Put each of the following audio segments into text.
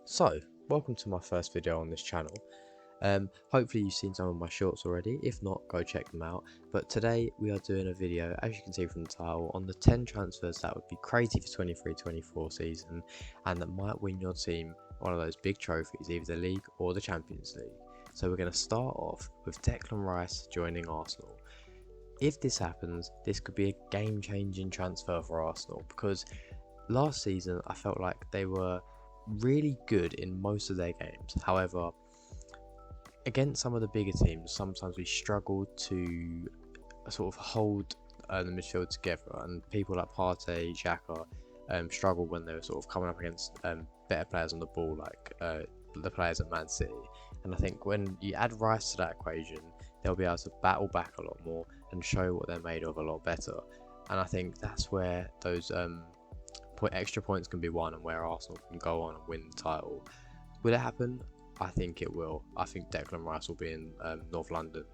So, welcome to my first video on this channel. Hopefully you've seen some of my shorts already. If not, go check them out. But today we are doing a video, as you can see from the title, on the 10 transfers that would be crazy for 23-24 season and that might win your team one of those big trophies, either the league or the Champions League. So we're going to start off with Declan Rice joining Arsenal. If this happens, this could be a game-changing transfer for Arsenal because last season I felt like they were really good in most of their games. However, against some of the bigger teams, sometimes we struggled to sort of hold the midfield together, and people like Partey, Xhaka struggled when they were sort of coming up against better players on the ball, like the players at Man City. And I think when you add Rice to that equation, they'll be able to battle back a lot more and show what they're made of a lot better. And I think that's where those extra points can be won and where Arsenal can go on and win the title. Will it happen? I think it will. I think Declan Rice will be in North London.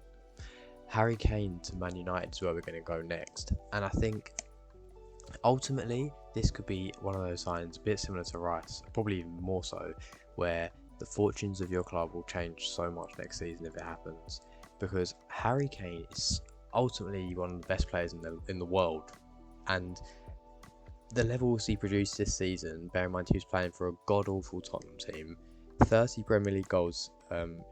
Harry Kane to Man United is where we're going to go next, and I think ultimately this could be one of those signs a bit similar to Rice, probably even more so, where the fortunes of your club will change so much next season if it happens, because Harry Kane is ultimately one of the best players in the world, and the levels he produced this season, bear in mind he was playing for a god-awful Tottenham team, 30 Premier League goals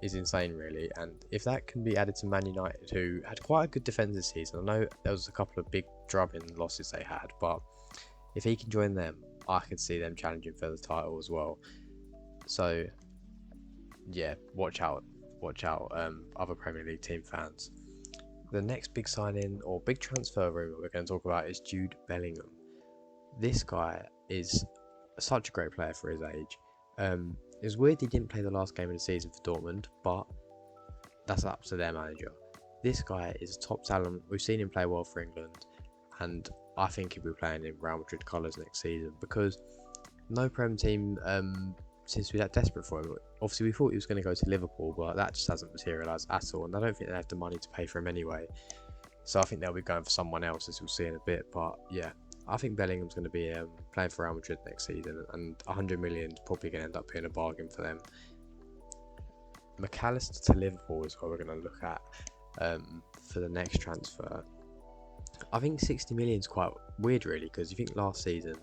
is insane really, and if that can be added to Man United, who had quite a good defence this season, I know there was a couple of big drubbing losses they had, but if he can join them, I could see them challenging for the title as well. So yeah, watch out, other Premier League team fans. The next big signing or big transfer rumour we're going to talk about is Jude Bellingham. This guy is such a great player for his age. It was weird he didn't play the last game of the season for Dortmund, but that's up to their manager. This guy is a top talent. We've seen him play well for England, and I think he'll be playing in Real Madrid colours next season because no Prem team seems to be that desperate for him. Obviously, we thought he was going to go to Liverpool, but that just hasn't materialised at all, and I don't think they have the money to pay for him anyway. So I think they'll be going for someone else, as we'll see in a bit. But yeah, I think Bellingham's going to be playing for Real Madrid next season, and 100 million is probably going to end up being a bargain for them. McAllister to Liverpool is what we're going to look at for the next transfer. I think 60 million is quite weird, really, because you think last season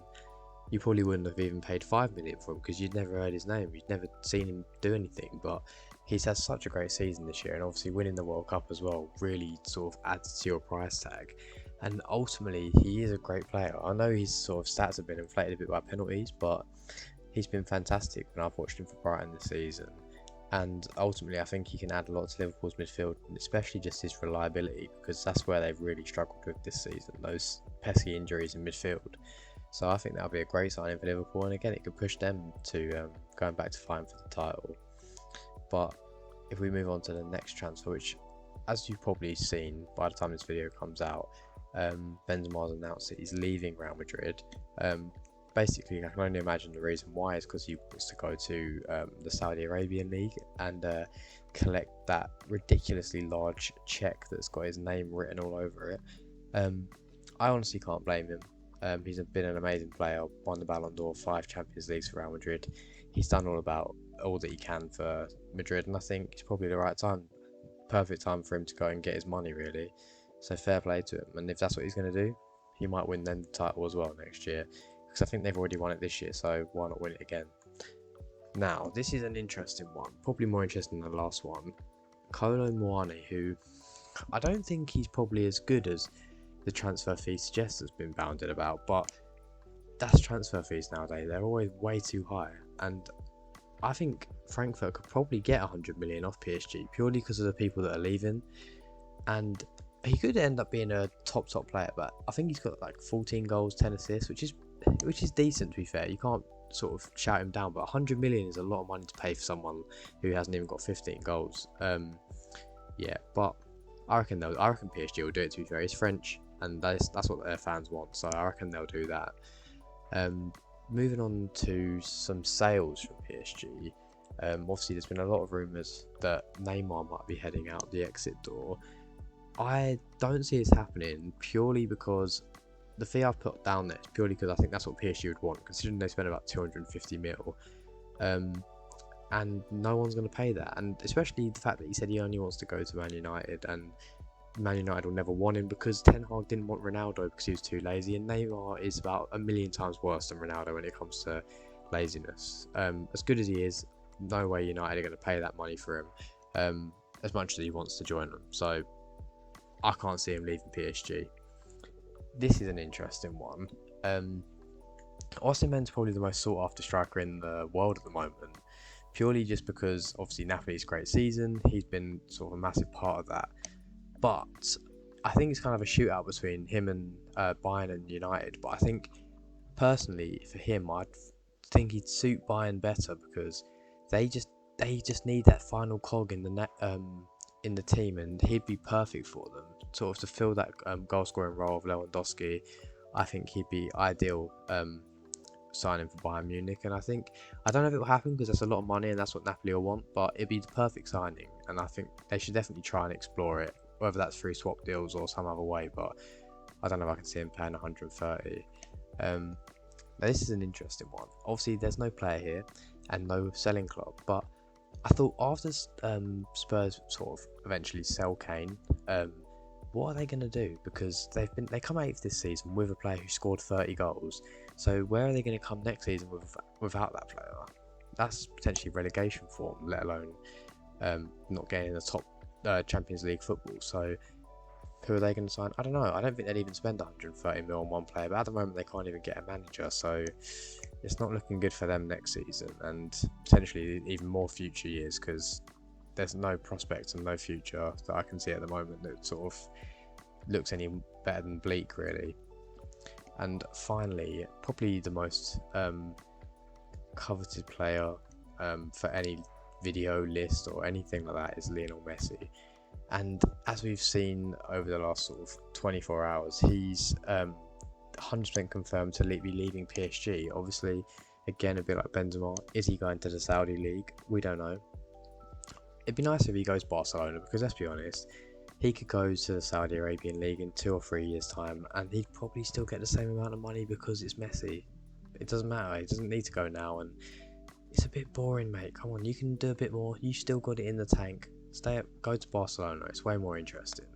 you probably wouldn't have even paid 5 million for him because you'd never heard his name, you'd never seen him do anything. But he's had such a great season this year, and obviously winning the World Cup as well really sort of adds to your price tag. And ultimately, he is a great player. I know his sort of stats have been inflated a bit by penalties, but he's been fantastic when I've watched him for Brighton this season. And ultimately, I think he can add a lot to Liverpool's midfield, especially just his reliability, because that's where they've really struggled with this season, those pesky injuries in midfield. So I think that'll be a great signing for Liverpool, and again, it could push them to going back to fighting for the title. But if we move on to the next transfer, which, as you've probably seen by the time this video comes out, Benzema's announced that he's leaving Real Madrid. Basically, I can only imagine the reason why is because he wants to go to the Saudi Arabian League and collect that ridiculously large check that's got his name written all over it. I honestly can't blame him. He's been an amazing player, won the Ballon d'Or, 5 Champions Leagues for Real Madrid. He's done all that he can for Madrid, and I think it's probably the right time, perfect time for him to go and get his money, really. So fair play to him, and if that's what he's going to do, he might win then the title as well next year, because I think they've already won it this year, so why not win it again? Now, this is an interesting one, probably more interesting than the last one. Kolo Muani, who I don't think he's probably as good as the transfer fee suggests has been bounded about, but that's transfer fees nowadays, they're always way too high, and I think Frankfurt could probably get 100 million off PSG purely because of the people that are leaving, and he could end up being a top player. But I think he's got like 14 goals, 10 assists, which is decent, to be fair. You can't sort of shout him down, but 100 million is a lot of money to pay for someone who hasn't even got 15 goals. Yeah, but I reckon PSG will do it, to be fair. He's French, and that's what their fans want, so I reckon they'll do that. Moving on to some sales from PSG. Obviously, there's been a lot of rumours that Neymar might be heading out the exit door. I don't see this happening purely because the fee I've put down there is purely because I think that's what PSG would want, considering they spent about 250 mil. and no one's going to pay that. And especially the fact that he said he only wants to go to Man United, and Man United will never want him because Ten Hag didn't want Ronaldo because he was too lazy, and Neymar is about a million times worse than Ronaldo when it comes to laziness. As good as he is, no way United are going to pay that money for him, as much as he wants to join them. So I can't see him leaving PSG. This is an interesting one. Osimhen's probably the most sought after striker in the world at the moment, purely just because obviously Napoli's great season, he's been sort of a massive part of that. But I think it's kind of a shootout between him and Bayern and United. But I think personally for him, I think he'd suit Bayern better because they just need that final cog in the team, and he'd be perfect for them, sort of to fill that goal scoring role of Lewandowski. I think he'd be ideal signing for Bayern Munich, and I don't know if it will happen because that's a lot of money and that's what Napoli will want, but it'd be the perfect signing, and I think they should definitely try and explore it, whether that's through swap deals or some other way. But I don't know if I can see him paying 130. Now this is an interesting one. Obviously there's no player here and no selling club, but I thought after Spurs sort of eventually sell Kane, what are they going to do? Because they come 8th this season with a player who scored 30 goals. So where are they going to come next season without that player? That's potentially relegation form, let alone not getting in the top Champions League football. So who are they going to sign? I don't know. I don't think they'd even spend 130 mil on one player, but at the moment they can't even get a manager. So it's not looking good for them next season, and potentially even more future years, because there's no prospects and no future that I can see at the moment that sort of looks any better than bleak, really. And finally, probably the most coveted player for any video list or anything like that is Lionel Messi. And as we've seen over the last sort of 24 hours, he's 100% confirmed to be leaving PSG. Obviously, again, a bit like Benzema, is he going to the Saudi League? We don't know. It'd be nice if he goes Barcelona, because let's be honest, he could go to the Saudi Arabian League in 2 or 3 years' time, and he'd probably still get the same amount of money because it's Messi. It doesn't matter. He doesn't need to go now, and it's a bit boring, mate. Come on, you can do a bit more. You still got it in the tank. Go to Barcelona. It's way more interesting.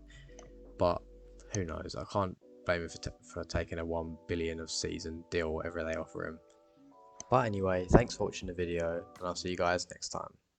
But who knows? I can't blame him for taking a 1 billion of season deal, whatever they offer him. But anyway, thanks for watching the video, and I'll see you guys next time.